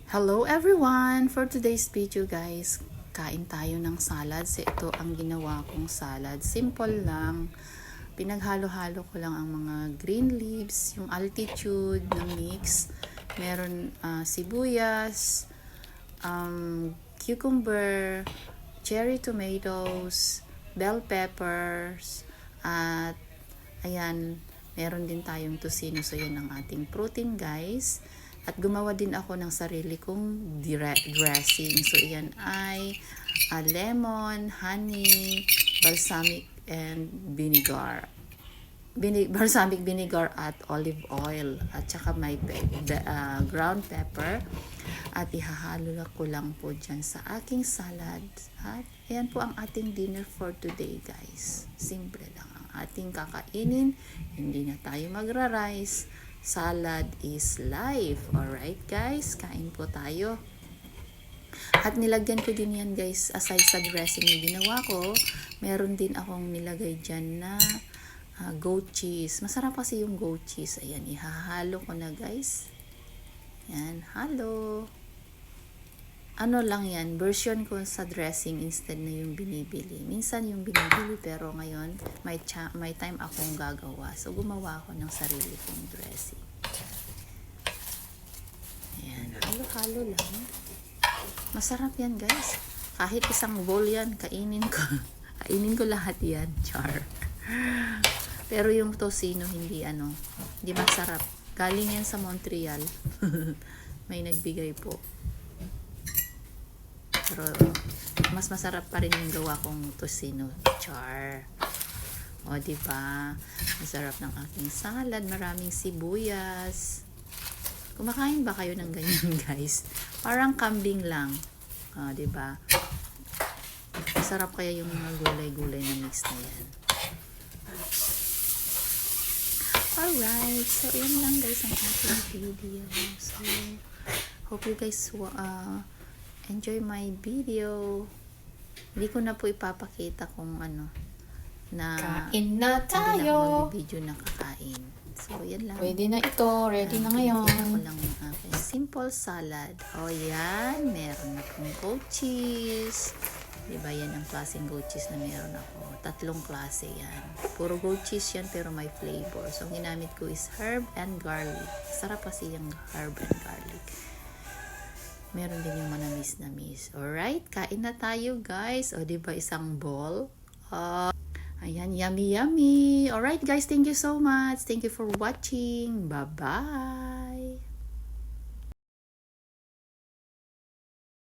Hello everyone! For today's video guys, kain tayo ng salad. So ito ang ginawa kong salad. Simple lang. Pinaghalo-halo ko lang ang mga green leaves, yung altitude na mix. Meron sibuyas, cucumber, cherry tomatoes, bell peppers, at ayan, meron din tayong tocino. So yan ang ating protein guys. At gumawa din ako ng sarili kong dressing. So, iyan ay lemon, honey, balsamic and vinegar. Balsamic vinegar at olive oil. At saka may ground pepper. At ihahalo ko lang po dyan sa aking salad. At ayan po ang ating dinner for today guys. Simple lang ang ating kakainin. Hindi na tayo magra-rice. Salad is life. Alright guys, kain po tayo. At nilagyan ko din yan guys, aside sa dressing na ginawa ko, meron din akong nilagay dyan na goat cheese. Masarap kasi yung goat cheese. Ayan, ihahalo ko na guys. Yan, halo. Ano lang yan, version ko sa dressing instead na yung binibili. Minsan yung binibili pero ngayon may time akong gagawa. So gumawa ako ng sarili kong dressing. Ayan, halo-halo lang. Masarap yan guys. Kahit isang bowl yan, kainin ko. Kainin ko lahat yan, char. Pero yung tocino hindi masarap. Galing yan sa Montreal. May nagbigay po. Pero mas masarap pa rin yung gawa kong tocino, char. O diba? Masarap ng aking salad, maraming sibuyas. Kumakain ba kayo ng ganyan, guys? Parang kambing lang. O diba? Masarap kaya yung mga gulay-gulay na mix na yan. Alright, so yun lang guys ang ating video. So, hope you guys enjoy my video. Hindi ko na po ipapakita kung na kain na tayo. Hindi na ako mag-video na kakain. So, yan lang. Pwede na ito. Ready na ngayon. Ako lang yung aking simple salad. O yan, meron akong goat cheese. Diba yan ang klaseng goat cheese na meron ako. 3 klase yan. Puro goat cheese yan pero may flavor. So, ang ginamit ko is herb and garlic. Sarap kasi yung herb and garlic. Meron din yung manamis-namis. Alright, kain na tayo guys. O diba isang bowl? Ayan, yummy yummy. Alright guys, thank you so much. Thank you for watching. Bye-bye.